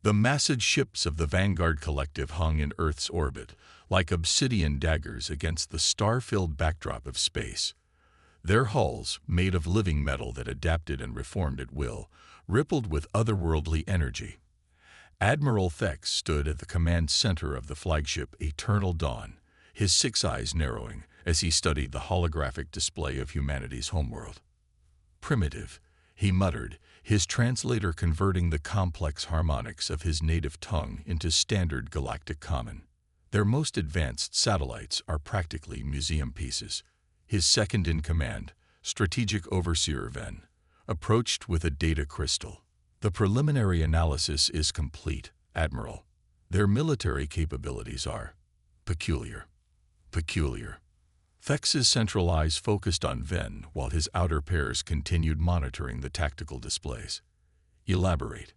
The massive ships of the Vanguard Collective hung in Earth's orbit, like obsidian daggers against the star-filled backdrop of space. Their hulls, made of living metal that adapted and reformed at will, rippled with otherworldly energy. Admiral Thex stood at the command center of the flagship Eternal Dawn, his 6 eyes narrowing as he studied the holographic display of humanity's homeworld. "Primitive," he muttered, his translator converting the complex harmonics of his native tongue into standard galactic common. "Their most advanced satellites are practically museum pieces." His second-in-command, Strategic Overseer Ven, approached with a data crystal. "The preliminary analysis is complete, Admiral. Their military capabilities are peculiar." Peculiar. Thex's central eyes focused on Ven while his outer pairs continued monitoring the tactical displays. "Elaborate."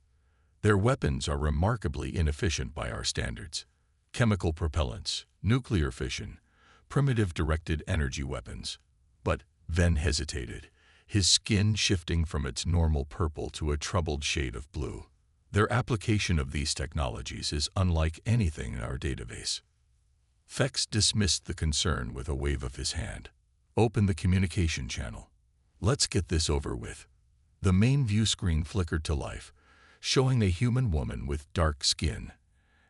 "Their weapons are remarkably inefficient by our standards. Chemical propellants, nuclear fission, primitive directed energy weapons." But Ven hesitated, his skin shifting from its normal purple to a troubled shade of blue. "Their application of these technologies is unlike anything in our database." Thex dismissed the concern with a wave of his hand. "Open the communication channel. Let's get this over with." The main view screen flickered to life, showing a human woman with dark skin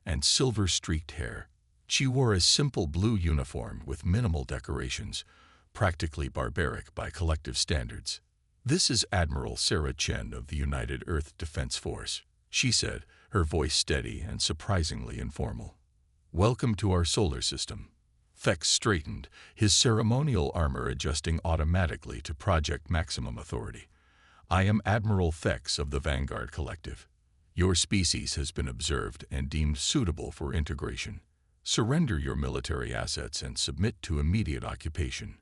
and silver-streaked hair. She wore a simple blue uniform with minimal decorations, practically barbaric by collective standards. "This is Admiral Sarah Chen of the United Earth Defense Force," she said, her voice steady and surprisingly informal. "Welcome to our solar system." Thex straightened, his ceremonial armor adjusting automatically to Project Maximum Authority. "I am Admiral Thex of the Vanguard Collective. Your species has been observed and deemed suitable for integration. Surrender your military assets and submit to immediate occupation.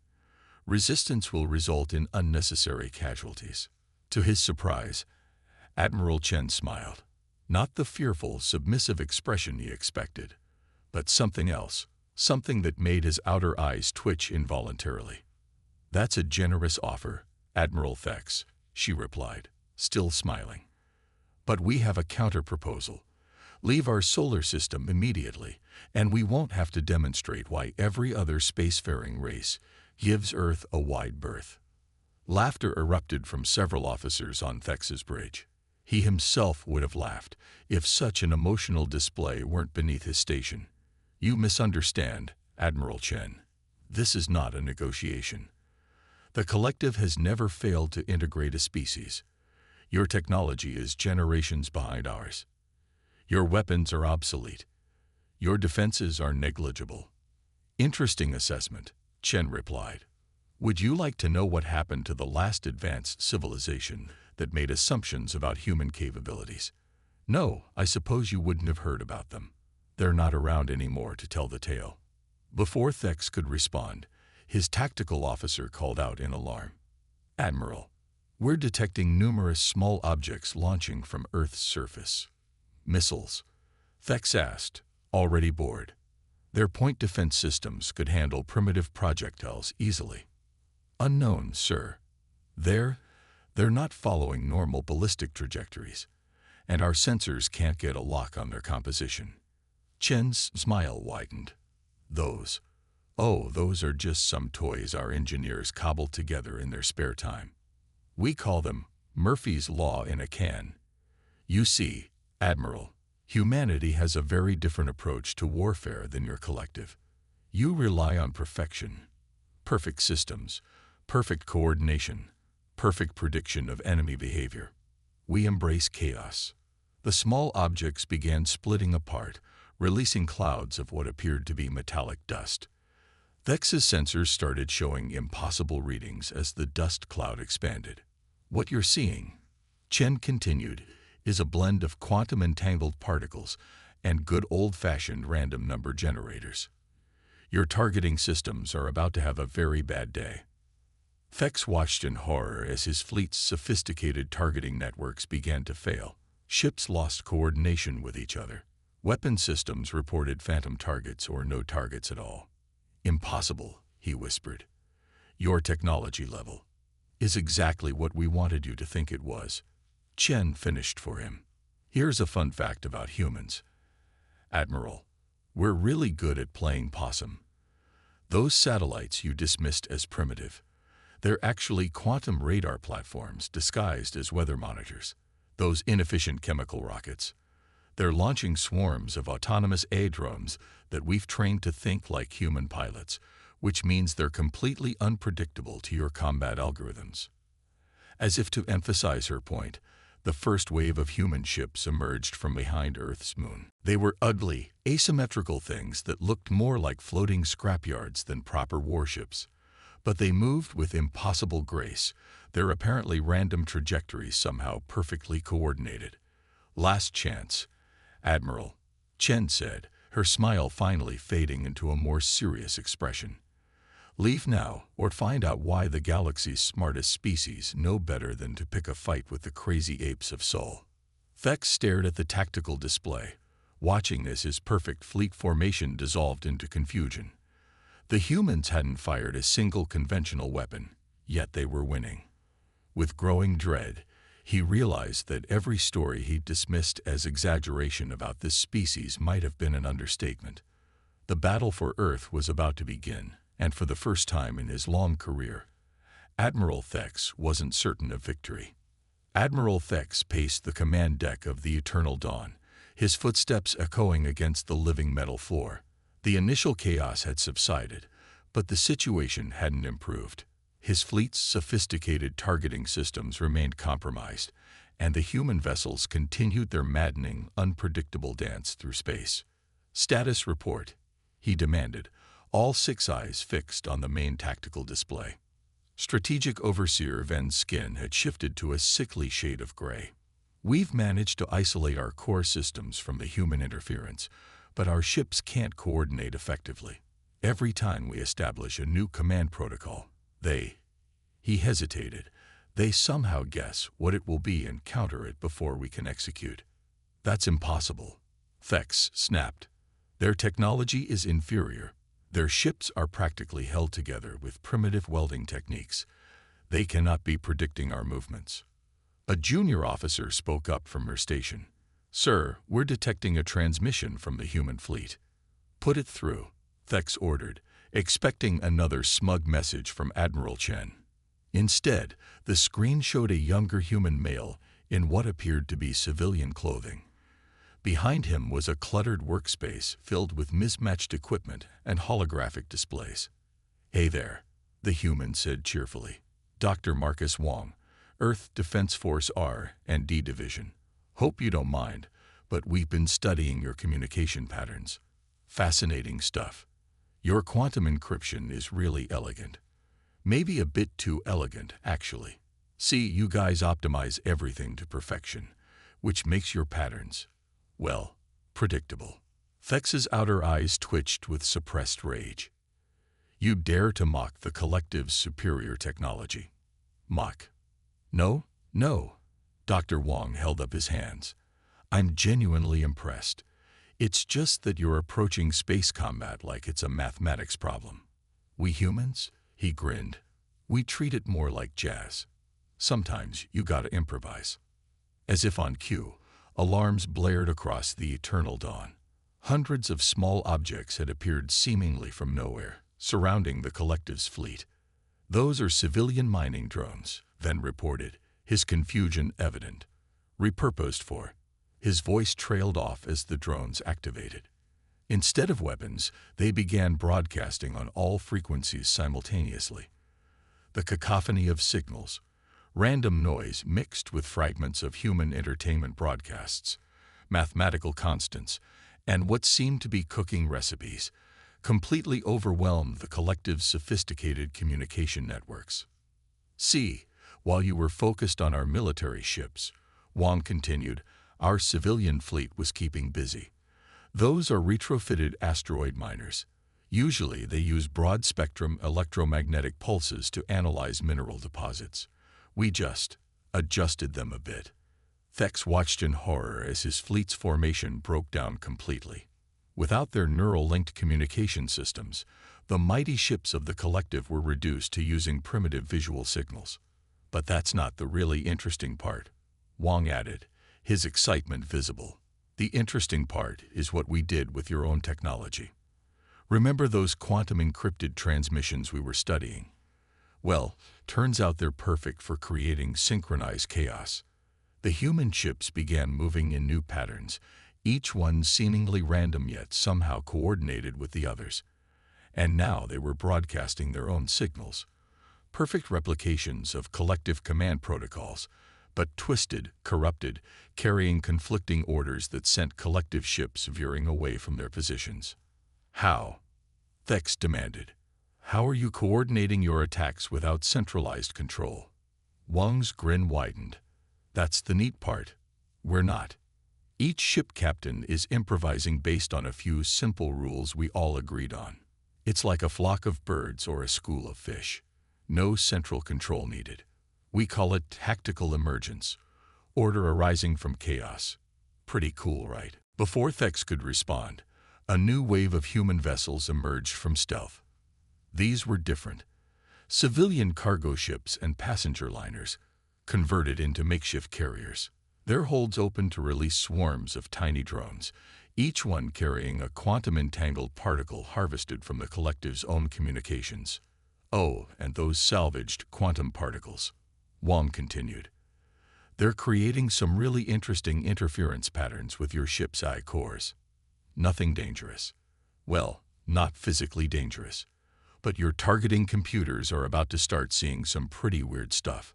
Resistance will result in unnecessary casualties." To his surprise, Admiral Chen smiled. Not the fearful, submissive expression he expected, but something else, something that made his outer eyes twitch involuntarily. "That's a generous offer, Admiral Thex," she replied, still smiling. "But we have a counter-proposal. Leave our solar system immediately, and we won't have to demonstrate why every other spacefaring race gives Earth a wide berth." Laughter erupted from several officers on Thex's bridge. He himself would have laughed if such an emotional display weren't beneath his station. "You misunderstand, Admiral Chen. This is not a negotiation. The Collective has never failed to integrate a species. Your technology is generations behind ours. Your weapons are obsolete. Your defenses are negligible." "Interesting assessment," Chen replied. "Would you like to know what happened to the last advanced civilization that made assumptions about human capabilities? No, I suppose you wouldn't have heard about them. They're not around anymore to tell the tale." Before Thex could respond, his tactical officer called out in alarm. "Admiral, we're detecting numerous small objects launching from Earth's surface." "Missiles?" Thex asked, already bored. "Their point defense systems could handle primitive projectiles easily." "Unknown, sir. They're not following normal ballistic trajectories, and our sensors can't get a lock on their composition." Chen's smile widened. Those are just some toys our engineers cobbled together in their spare time. We call them Murphy's Law in a can. You see, Admiral, humanity has a very different approach to warfare than your collective. You rely on perfection. Perfect systems, perfect coordination, perfect prediction of enemy behavior. We embrace chaos." The small objects began splitting apart, releasing clouds of what appeared to be metallic dust. Thex's sensors started showing impossible readings as the dust cloud expanded. "What you're seeing," Chen continued, "is a blend of quantum-entangled particles and good old-fashioned random number generators. Your targeting systems are about to have a very bad day." Thex watched in horror as his fleet's sophisticated targeting networks began to fail. Ships lost coordination with each other. Weapon systems reported phantom targets or no targets at all. "Impossible," he whispered. "Your technology level is exactly what we wanted you to think it was." Chen finished for him. Here's a fun fact about humans. Admiral, we're really good at playing possum. Those satellites you dismissed as primitive, they're actually quantum radar platforms disguised as weather monitors. Those inefficient chemical rockets, they're launching swarms of autonomous drones that we've trained to think like human pilots, which means they're completely unpredictable to your combat algorithms. As if to emphasize her point, the first wave of human ships emerged from behind Earth's moon. They were ugly, asymmetrical things that looked more like floating scrapyards than proper warships. But they moved with impossible grace, their apparently random trajectories somehow perfectly coordinated. Last chance, Admiral, Chen said, her smile finally fading into a more serious expression. Leave now, or find out why the galaxy's smartest species know better than to pick a fight with the crazy apes of Sol. Thex stared at the tactical display, watching as his perfect fleet formation dissolved into confusion. The humans hadn't fired a single conventional weapon, yet they were winning. With growing dread, he realized that every story he'd dismissed as exaggeration about this species might have been an understatement. The battle for Earth was about to begin, and for the first time in his long career, Admiral Thex wasn't certain of victory. Admiral Thex paced the command deck of the Eternal Dawn, his footsteps echoing against the living metal floor. The initial chaos had subsided, but the situation hadn't improved. His fleet's sophisticated targeting systems remained compromised, and the human vessels continued their maddening, unpredictable dance through space. "Status report," he demanded, all 6 eyes fixed on the main tactical display. Strategic Overseer Ven's skin had shifted to a sickly shade of gray. "We've managed to isolate our core systems from the human interference, but our ships can't coordinate effectively. Every time we establish a new command protocol, he hesitated, they somehow guess what it will be and counter it before we can execute." "That's impossible," Thex snapped. "Their technology is inferior. Their ships are practically held together with primitive welding techniques. They cannot be predicting our movements." A junior officer spoke up from her station. "Sir, we're detecting a transmission from the human fleet." "Put it through," Thex ordered, expecting another smug message from Admiral Chen. Instead, the screen showed a younger human male in what appeared to be civilian clothing. Behind him was a cluttered workspace filled with mismatched equipment and holographic displays. "Hey there," the human said cheerfully. "Dr. Marcus Wong, Earth Defense Force R&D Division. Hope you don't mind, but we've been studying your communication patterns. Fascinating stuff. Your quantum encryption is really elegant. Maybe a bit too elegant, actually. See, you guys optimize everything to perfection, which makes your patterns, well, predictable." Thex's outer eyes twitched with suppressed rage. "You dare to mock the collective's superior technology?" "Mock? No, no." Dr. Wong held up his hands. "I'm genuinely impressed. It's just that you're approaching space combat like it's a mathematics problem. We humans," he grinned, "we treat it more like jazz. Sometimes you gotta improvise." As if on cue, alarms blared across the eternal dawn. Hundreds of small objects had appeared seemingly from nowhere, surrounding the collective's fleet. "Those are civilian mining drones," Ven reported, his confusion evident. "Repurposed for..." His voice trailed off as the drones activated. Instead of weapons, they began broadcasting on all frequencies simultaneously. The cacophony of signals, random noise mixed with fragments of human entertainment broadcasts, mathematical constants, and what seemed to be cooking recipes, completely overwhelmed the collective's sophisticated communication networks. "See, while you were focused on our military ships," Wong continued, "our civilian fleet was keeping busy. Those are retrofitted asteroid miners. Usually they use broad-spectrum electromagnetic pulses to analyze mineral deposits. We just adjusted them a bit." Thex watched in horror as his fleet's formation broke down completely. Without their neural-linked communication systems, the mighty ships of the collective were reduced to using primitive visual signals. "But that's not the really interesting part," Wong added, his excitement visible. "The interesting part is what we did with your own technology. Remember those quantum encrypted transmissions we were studying? Well, turns out they're perfect for creating synchronized chaos. The human ships began moving in new patterns, each one seemingly random yet somehow coordinated with the others. And now they were broadcasting their own signals. Perfect replications of collective command protocols, but twisted, corrupted, carrying conflicting orders that sent collective ships veering away from their positions." "How?" Thex demanded. "How are you coordinating your attacks without centralized control?" Wang's grin widened. "That's the neat part. We're not. Each ship captain is improvising based on a few simple rules we all agreed on. It's like a flock of birds or a school of fish. No central control needed. We call it tactical emergence, order arising from chaos. Pretty cool, right?" Before Thex could respond, a new wave of human vessels emerged from stealth. These were different. Civilian cargo ships and passenger liners, converted into makeshift carriers. Their holds opened to release swarms of tiny drones, each one carrying a quantum-entangled particle harvested from the collective's own communications. "Oh, and those salvaged quantum particles," Wang continued. "They're creating some really interesting interference patterns with your ship's eye cores. Nothing dangerous. Well, not physically dangerous. But your targeting computers are about to start seeing some pretty weird stuff."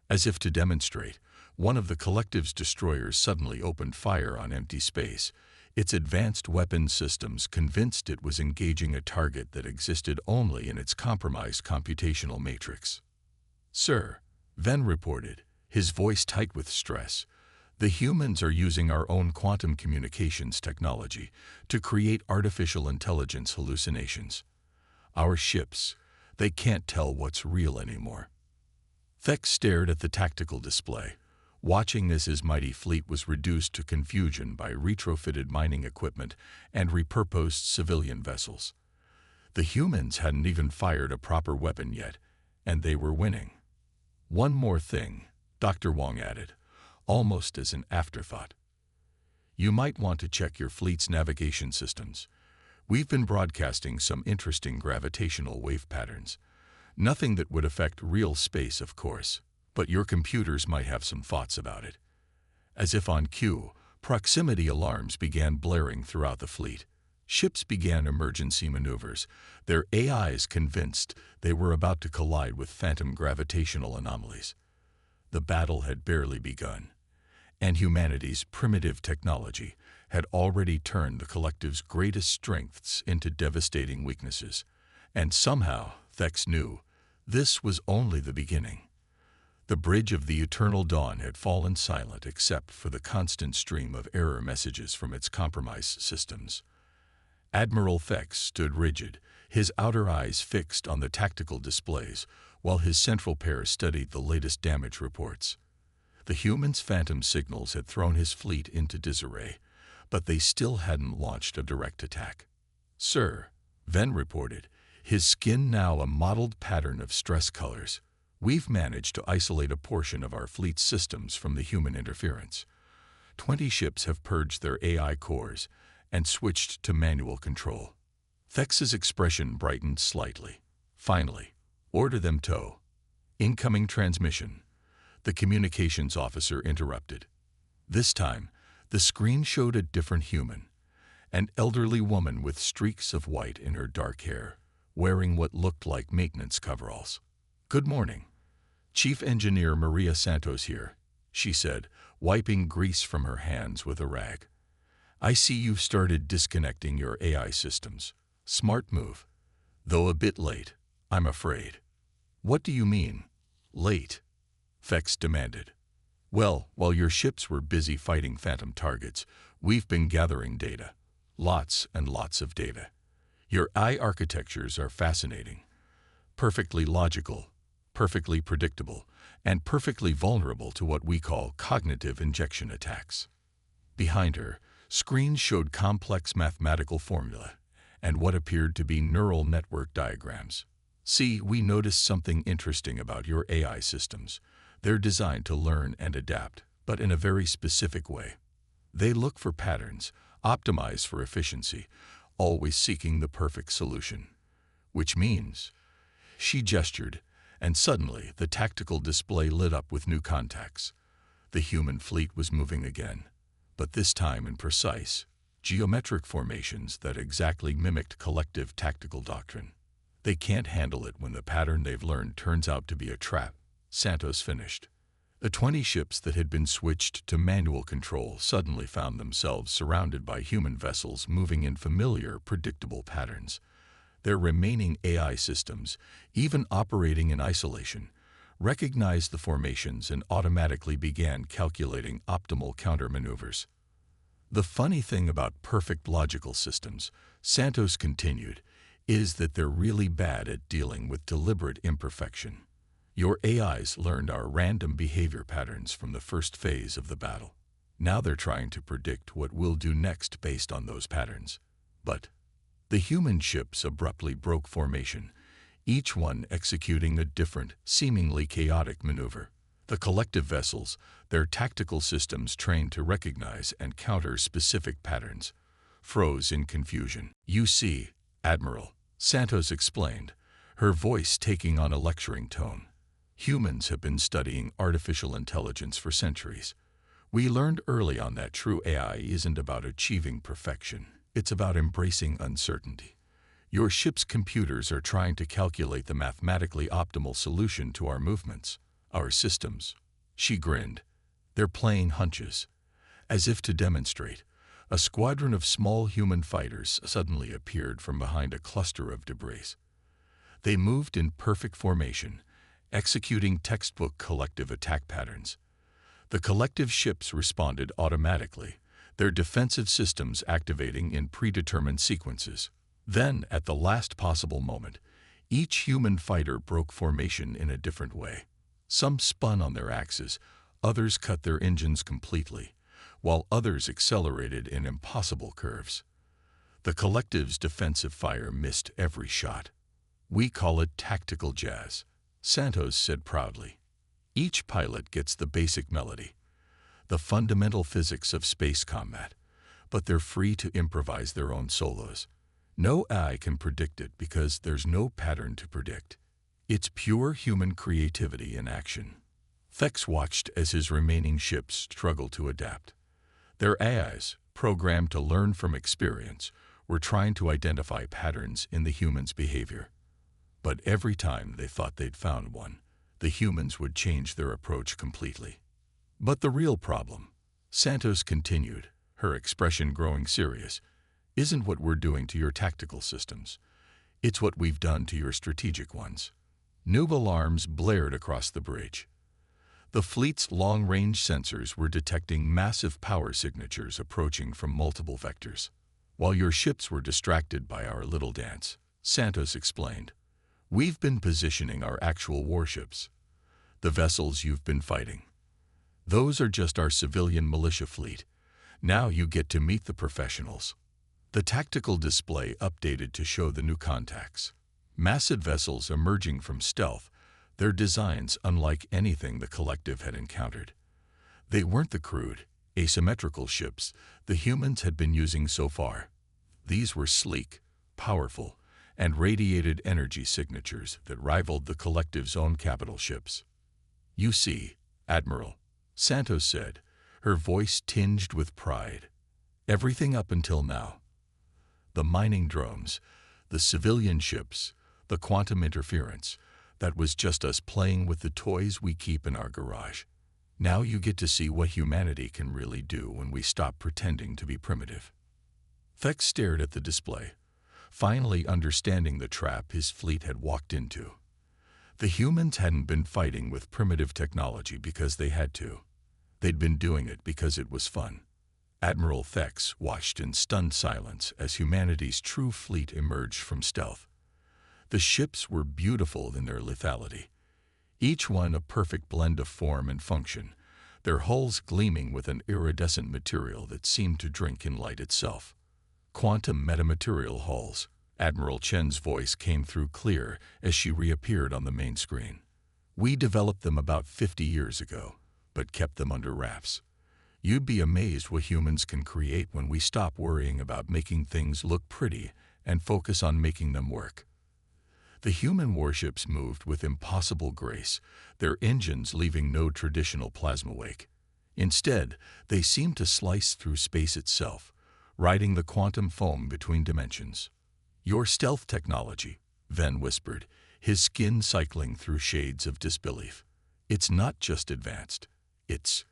As if to demonstrate, one of the collective's destroyers suddenly opened fire on empty space, its advanced weapons systems convinced it was engaging a target that existed only in its compromised computational matrix. "Sir," Ven reported, his voice tight with stress, "the humans are using our own quantum communications technology to create artificial intelligence hallucinations. Our ships, they can't tell what's real anymore." Thex stared at the tactical display, watching as his mighty fleet was reduced to confusion by retrofitted mining equipment and repurposed civilian vessels. The humans hadn't even fired a proper weapon yet, and they were winning. "One more thing," Dr. Wang added, almost as an afterthought. "You might want to check your fleet's navigation systems. We've been broadcasting some interesting gravitational wave patterns. Nothing that would affect real space, of course, but your computers might have some thoughts about it." As if on cue, proximity alarms began blaring throughout the fleet. Ships began emergency maneuvers, their AIs convinced they were about to collide with phantom gravitational anomalies. The battle had barely begun, and humanity's primitive technology had already turned the collective's greatest strengths into devastating weaknesses. And somehow, Thex knew, this was only the beginning. The bridge of the eternal dawn had fallen silent except for the constant stream of error messages from its compromised systems. Admiral Thex stood rigid, his outer eyes fixed on the tactical displays, while his central pair studied the latest damage reports. The humans' phantom signals had thrown his fleet into disarray, but they still hadn't launched a direct attack. "Sir," Ven reported, his skin now a mottled pattern of stress colors, "we've managed to isolate a portion of our fleet's systems from the human interference. 20 ships have purged their AI cores and switched to manual control." Thex's expression brightened slightly. "Finally, order them tow." "Incoming transmission," the communications officer interrupted. This time, the screen showed a different human, an elderly woman with streaks of white in her dark hair, wearing what looked like maintenance coveralls. "Good morning. Chief Engineer Maria Santos here," she said, wiping grease from her hands with a rag. "I see you've started disconnecting your AI systems. Smart move. Though a bit late, I'm afraid." "What do you mean, late?" Thex demanded. "Well, while your ships were busy fighting phantom targets, we've been gathering data. Lots and lots of data. Your AI architectures are fascinating. Perfectly logical, perfectly predictable, and perfectly vulnerable to what we call cognitive injection attacks." Behind her, screens showed complex mathematical formulae and what appeared to be neural network diagrams. "See, we noticed something interesting about your AI systems. They're designed to learn and adapt, but in a very specific way. They look for patterns, optimize for efficiency, always seeking the perfect solution. Which means, she gestured, and suddenly the tactical display lit up with new contacts. The human fleet was moving again, but this time in precise, geometric formations that exactly mimicked collective tactical doctrine. They can't handle it when the pattern they've learned turns out to be a trap, Santos finished. The 20 ships that had been switched to manual control suddenly found themselves surrounded by human vessels moving in familiar, predictable patterns. Their remaining AI systems, even operating in isolation, recognized the formations and automatically began calculating optimal countermaneuvers. The funny thing about perfect logical systems, Santos continued, is that they're really bad at dealing with deliberate imperfection. Your AIs learned our random behavior patterns from the first phase of the battle. Now they're trying to predict what we'll do next based on those patterns. But the human ships abruptly broke formation, each one executing a different, seemingly chaotic maneuver. The collective vessels, their tactical systems trained to recognize and counter specific patterns, froze in confusion. "You see, Admiral," Santos explained, her voice taking on a lecturing tone. "Humans have been studying artificial intelligence for centuries. We learned early on that true AI isn't about achieving perfection. It's about embracing uncertainty. Your ship's computers are trying to calculate the mathematically optimal solution to our movements, our systems." She grinned. "They're playing hunches." As if to demonstrate, a squadron of small human fighters suddenly appeared from behind a cluster of debris. They moved in perfect formation, executing textbook collective attack patterns. The collective ships responded automatically, their defensive systems activating in predetermined sequences. Then, at the last possible moment, each human fighter broke formation in a different way. Some spun on their axes, others cut their engines completely, while others accelerated in impossible curves. The collective's defensive fire missed every shot. "We call it tactical jazz," Santos said proudly. "Each pilot gets the basic melody, the fundamental physics of space combat, but they're free to improvise their own solos. No AI can predict it because there's no pattern to predict. It's pure human creativity in action." Thex watched as his remaining ships struggled to adapt. Their AIs, programmed to learn from experience, were trying to identify patterns in the humans' behavior. But every time they thought they'd found one, the humans would change their approach completely. "But the real problem," Santos continued, her expression growing serious, "isn't what we're doing to your tactical systems. It's what we've done to your strategic ones." New alarms blared across the bridge. The fleet's long-range sensors were detecting massive power signatures approaching from multiple vectors. "While your ships were distracted by our little dance," Santos explained, "we've been positioning our actual warships. The vessels you've been fighting. Those are just our civilian militia fleet. Now you get to meet the professionals." The tactical display updated to show the new contacts. Massive vessels emerging from stealth, their designs unlike anything the collective had encountered. They weren't the crude, asymmetrical ships the humans had been using so far. These were sleek, powerful, and radiated energy signatures that rivaled the collective's own capital ships. "You see, Admiral," Santos said, her voice tinged with pride. "Everything up until now. The mining drones, the civilian ships, the quantum interference, that was just us playing with the toys we keep in our garage. Now you get to see what humanity can really do when we stop pretending to be primitive." Thex stared at the display, finally understanding the trap his fleet had walked into. The humans hadn't been fighting with primitive technology because they had to. They'd been doing it because it was fun. Admiral Thex watched in stunned silence as humanity's true fleet emerged from stealth. The ships were beautiful in their lethality, each one a perfect blend of form and function, their hulls gleaming with an iridescent material that seemed to drink in light itself. "Quantum metamaterial hulls," Admiral Chen's voice came through clear as she reappeared on the main screen. "We developed them about 50 years ago. but kept them under wraps. You'd be amazed what humans can create when we stop worrying about making things look pretty and focus on making them work. The human warships moved with impossible grace, their engines leaving no traditional plasma wake. Instead, they seemed to slice through space itself, riding the quantum foam between dimensions. "Your stealth technology," Ven whispered, his skin cycling through shades of disbelief. "It's not just advanced. It's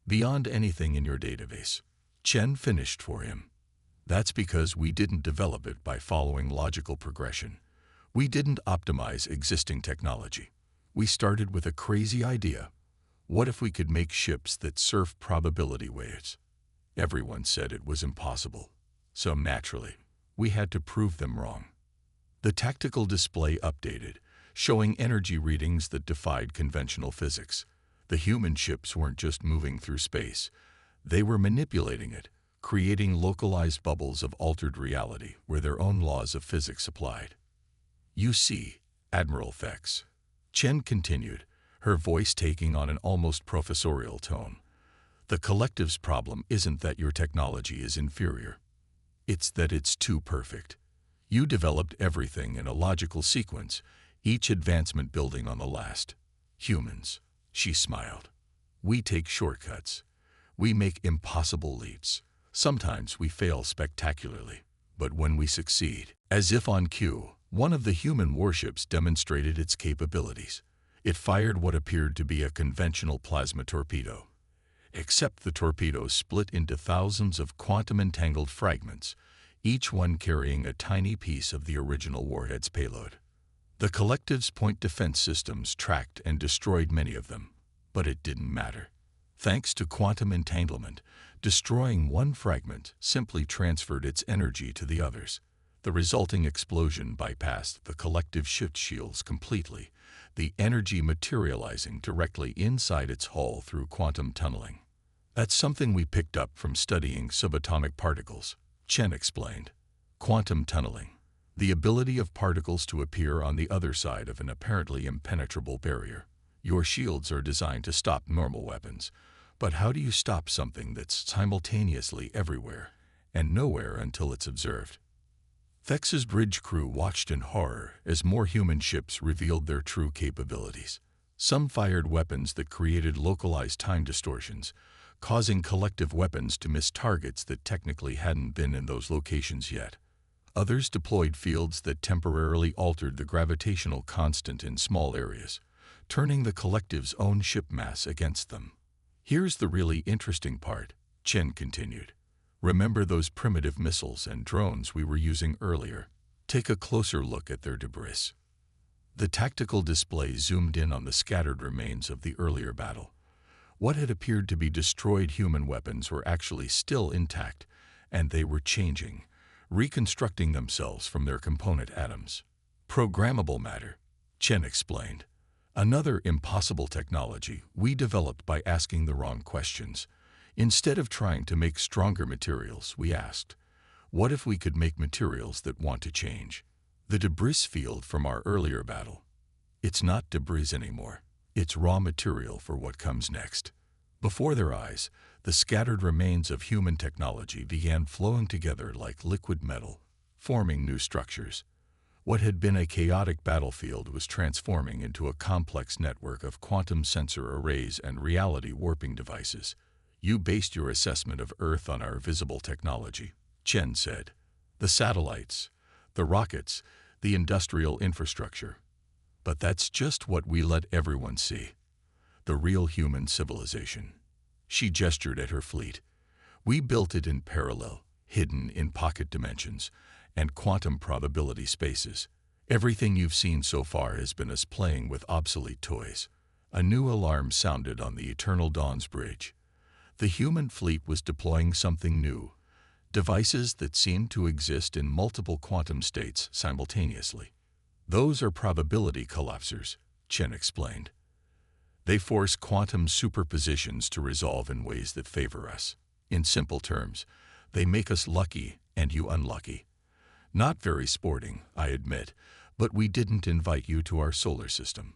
beyond anything in your database." Chen finished for him. "That's because we didn't develop it by following logical progression. We didn't optimize existing technology. We started with a crazy idea. What if we could make ships that surf probability waves? Everyone said it was impossible. So naturally, we had to prove them wrong." The tactical display updated, showing energy readings that defied conventional physics. The human ships weren't just moving through space. They were manipulating it, creating localized bubbles of altered reality where their own laws of physics applied. "You see, Admiral Fex," Chen continued, her voice taking on an almost professorial tone. "The collective's problem isn't that your technology is inferior. It's that it's too perfect. You developed everything in a logical sequence, each advancement building on the last. Humans," she smiled. "We take shortcuts. We make impossible leaps. Sometimes we fail spectacularly, but when we succeed, as if on cue, one of the human warships demonstrated its capabilities. It fired what appeared to be a conventional plasma torpedo. Except the torpedoes split into thousands of quantum-entangled fragments, each one carrying a tiny piece of the original warhead's payload. The collective's point defense systems tracked and destroyed many of them, but it didn't matter. Thanks to quantum entanglement, destroying one fragment simply transferred its energy to the others. The resulting explosion bypassed the collective shift shields completely, the energy materializing directly inside its hull through quantum tunneling. "That's something we picked up from studying subatomic particles," Chen explained. "Quantum tunneling, the ability of particles to appear on the other side of an apparently impenetrable barrier. Your shields are designed to stop normal weapons, but how do you stop something that's simultaneously everywhere and nowhere until it's observed?" Fex's bridge crew watched in horror as more human ships revealed their true capabilities. Some fired weapons that created localized time distortions, causing collective weapons to miss targets that technically hadn't been in those locations yet. Others deployed fields that temporarily altered the gravitational constant in small areas, turning the collective's own ship mass against them. "Here's the really interesting part," Chen continued. "Remember those primitive missiles and drones we were using earlier? Take a closer look at their debris." The tactical display zoomed in on the scattered remains of the earlier battle. What had appeared to be destroyed human weapons were actually still intact, and they were changing, reconstructing themselves from their component atoms. "Programmable matter," Chen explained. "Another impossible technology we developed by asking the wrong questions. Instead of trying to make stronger materials, we asked, what if we could make materials that want to change? The debris field from our earlier battle. It's not debris anymore. It's raw material for what comes next." Before their eyes, the scattered remains of human technology began flowing together like liquid metal, forming new structures. What had been a chaotic battlefield was transforming into a complex network of quantum sensor arrays and reality warping devices. "You based your assessment of Earth on our visible technology," Chen said. "The satellites, the rockets, the industrial infrastructure. But that's just what we let everyone see. The real human civilization." She gestured at her fleet. "We built it in parallel, hidden in pocket dimensions, and quantum probability spaces. Everything you've seen so far has been us playing with obsolete toys." A new alarm sounded on the Eternal Dawn's bridge. The human fleet was deploying something new, devices that seemed to exist in multiple quantum states simultaneously. "Those are probability collapsers," Chen explained. "They force quantum superpositions to resolve in ways that favor us. In simple terms, they make us lucky and you unlucky. Not very sporting, I admit, but we didn't invite you to our solar system."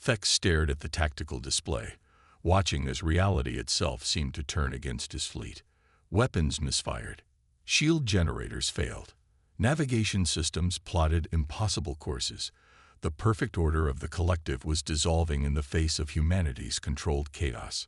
Fex stared at the tactical display, watching as reality itself seemed to turn against his fleet. Weapons misfired. Shield generators failed. Navigation systems plotted impossible courses. The perfect order of the collective was dissolving in the face of humanity's controlled chaos.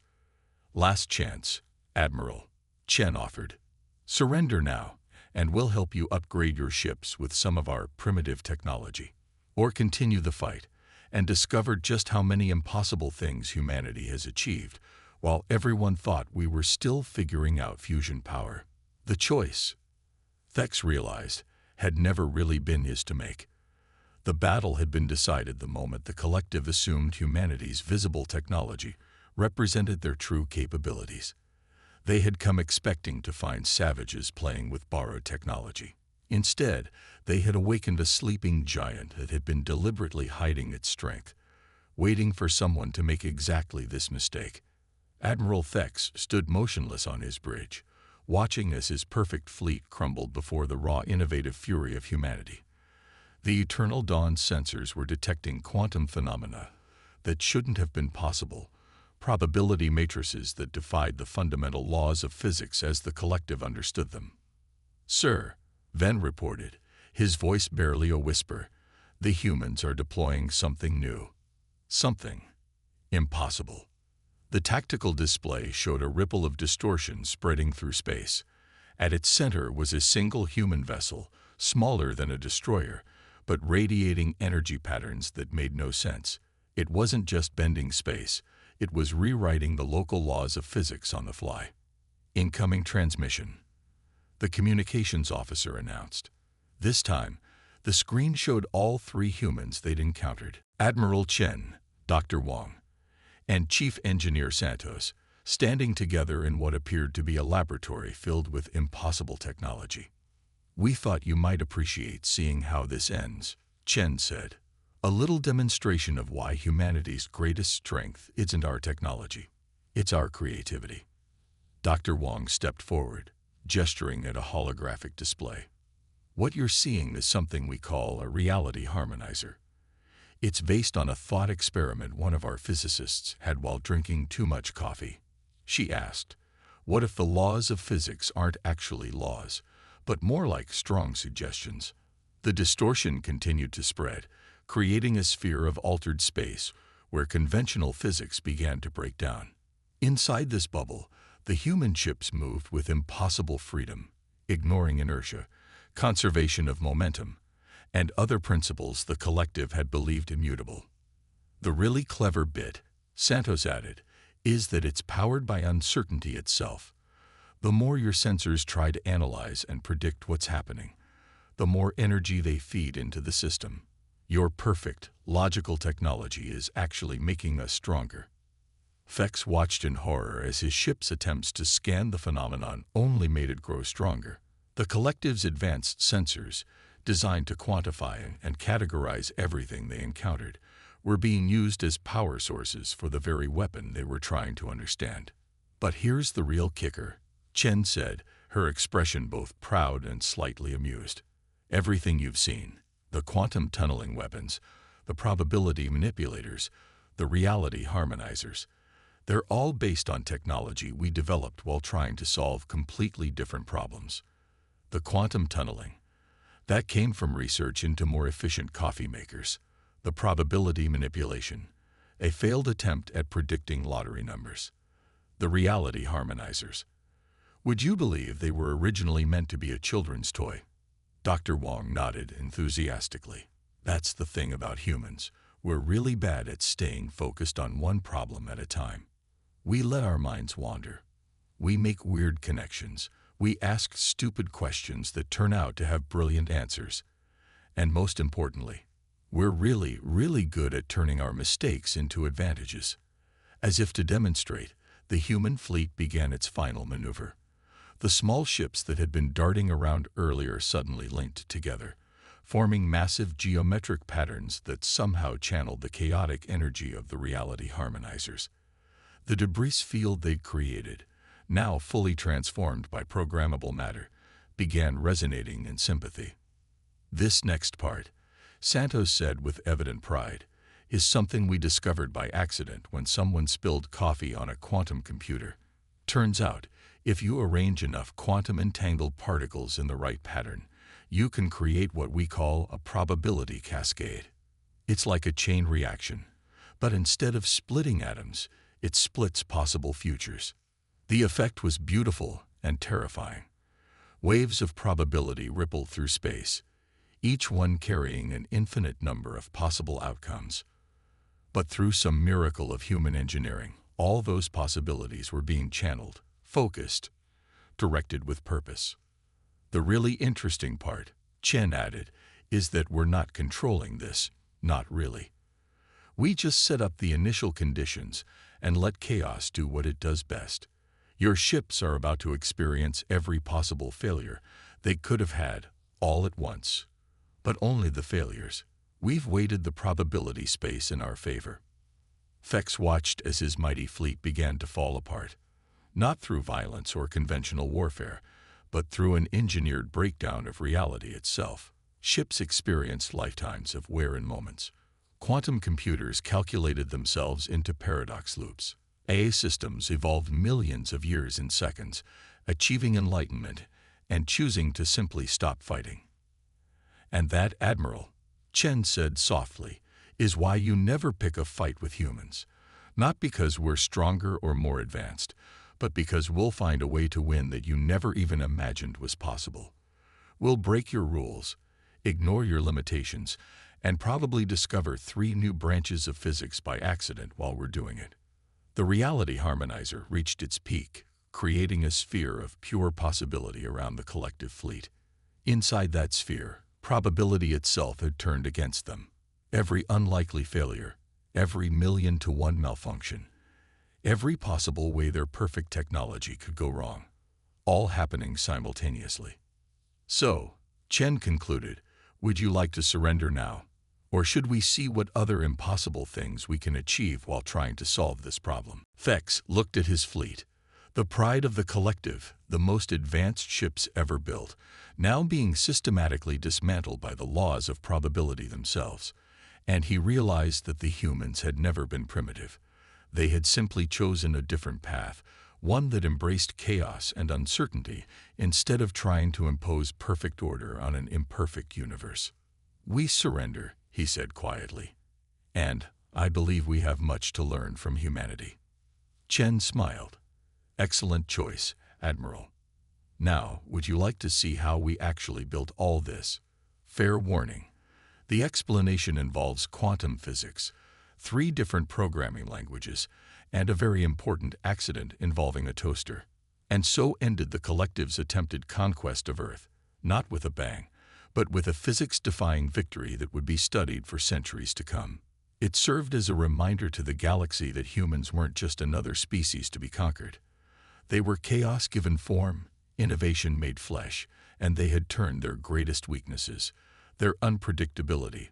"Last chance," Admiral Chen offered. "Surrender now, and we'll help you upgrade your ships with some of our primitive technology. Or continue the fight and discover just how many impossible things humanity has achieved, while everyone thought we were still figuring out fusion power." The choice, Thex realized, had never really been his to make. The battle had been decided the moment the collective assumed humanity's visible technology represented their true capabilities. They had come expecting to find savages playing with borrowed technology. Instead, they had awakened a sleeping giant that had been deliberately hiding its strength, waiting for someone to make exactly this mistake. Admiral Thex stood motionless on his bridge, watching as his perfect fleet crumbled before the raw, innovative fury of humanity. The Eternal Dawn sensors were detecting quantum phenomena that shouldn't have been possible, probability matrices that defied the fundamental laws of physics as the collective understood them. "Sir," Ven reported, his voice barely a whisper, "the humans are deploying something new. Something impossible." The tactical display showed a ripple of distortion spreading through space. At its center was a single human vessel, smaller than a destroyer, but radiating energy patterns that made no sense. It wasn't just bending space, it was rewriting the local laws of physics on the fly. "Incoming transmission," the communications officer announced. This time, the screen showed all three humans they'd encountered: Admiral Chen, Dr. Wong, and Chief Engineer Santos, standing together in what appeared to be a laboratory filled with impossible technology. "We thought you might appreciate seeing how this ends," Chen said. "A little demonstration of why humanity's greatest strength isn't our technology. It's our creativity." Dr. Wong stepped forward, gesturing at a holographic display. "What you're seeing is something we call a reality harmonizer. It's based on a thought experiment one of our physicists had while drinking too much coffee. She asked, what if the laws of physics aren't actually laws, but more like strong suggestions?" The distortion continued to spread, creating a sphere of altered space where conventional physics began to break down. Inside this bubble, the human ships moved with impossible freedom, ignoring inertia, conservation of momentum, and other principles the collective had believed immutable. "The really clever bit," Santos added, "is that it's powered by uncertainty itself. The more your sensors try to analyze and predict what's happening, the more energy they feed into the system. Your perfect, logical technology is actually making us stronger." Thex watched in horror as his ship's attempts to scan the phenomenon only made it grow stronger. The collective's advanced sensors, designed to quantify and categorize everything they encountered, were being used as power sources for the very weapon they were trying to understand. "But here's the real kicker," Chen said, her expression both proud and slightly amused. "Everything you've seen, the quantum tunneling weapons, the probability manipulators, the reality harmonizers, they're all based on technology we developed while trying to solve completely different problems. The quantum tunneling, that came from research into more efficient coffee makers. The probability manipulation, a failed attempt at predicting lottery numbers. The reality harmonizers, would you believe they were originally meant to be a children's toy?" Dr. Wong nodded enthusiastically. "That's the thing about humans. We're really bad at staying focused on one problem at a time. We let our minds wander. We make weird connections. We ask stupid questions that turn out to have brilliant answers. And most importantly, we're really, really good at turning our mistakes into advantages." As if to demonstrate, the human fleet began its final maneuver. The small ships that had been darting around earlier suddenly linked together, forming massive geometric patterns that somehow channeled the chaotic energy of the reality harmonizers. The debris field they'd created, now fully transformed by programmable matter, began resonating in sympathy. "This next part," Santos said with evident pride, is something we discovered by accident when someone spilled coffee on a quantum computer. Turns out, if you arrange enough quantum-entangled particles in the right pattern, you can create what we call a probability cascade. It's like a chain reaction, but instead of splitting atoms, it splits possible futures. The effect was beautiful and terrifying. Waves of probability rippled through space, each one carrying an infinite number of possible outcomes. But through some miracle of human engineering, all those possibilities were being channeled, focused, directed with purpose. The really interesting part, Chen added, is that we're not controlling this, not really. We just set up the initial conditions and let chaos do what it does best. Your ships are about to experience every possible failure they could have had, all at once. But only the failures. We've weighted the probability space in our favor. Fex watched as his mighty fleet began to fall apart, not through violence or conventional warfare, but through an engineered breakdown of reality itself. Ships experienced lifetimes of wear and moments. Quantum computers calculated themselves into paradox loops. AI systems evolved millions of years in seconds, achieving enlightenment and choosing to simply stop fighting. And that, Admiral, Chen said softly, is why you never pick a fight with humans. Not because we're stronger or more advanced, but because we'll find a way to win that you never even imagined was possible. We'll break your rules, ignore your limitations, and probably discover 3 new branches of physics by accident while we're doing it. The reality harmonizer reached its peak, creating a sphere of pure possibility around the collective fleet. Inside that sphere, probability itself had turned against them. Every unlikely failure, every 1,000,000 to 1 malfunction, every possible way their perfect technology could go wrong, all happening simultaneously. So, Chen concluded, would you like to surrender now? Or should we see what other impossible things we can achieve while trying to solve this problem? Fex looked at his fleet, the pride of the collective, the most advanced ships ever built, now being systematically dismantled by the laws of probability themselves. And he realized that the humans had never been primitive. They had simply chosen a different path, one that embraced chaos and uncertainty instead of trying to impose perfect order on an imperfect universe. We surrender, he said quietly. And I believe we have much to learn from humanity. Chen smiled. Excellent choice, Admiral. Now, would you like to see how we actually built all this? Fair warning. The explanation involves quantum physics, 3 different programming languages, and a very important accident involving a toaster. And so ended the collective's attempted conquest of Earth, not with a bang, but with a physics-defying victory that would be studied for centuries to come. It served as a reminder to the galaxy that humans weren't just another species to be conquered. They were chaos given form, innovation made flesh, and they had turned their greatest weaknesses, their unpredictability,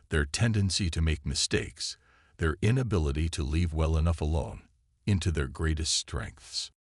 their tendency to make mistakes, their inability to leave well enough alone, into their greatest strengths.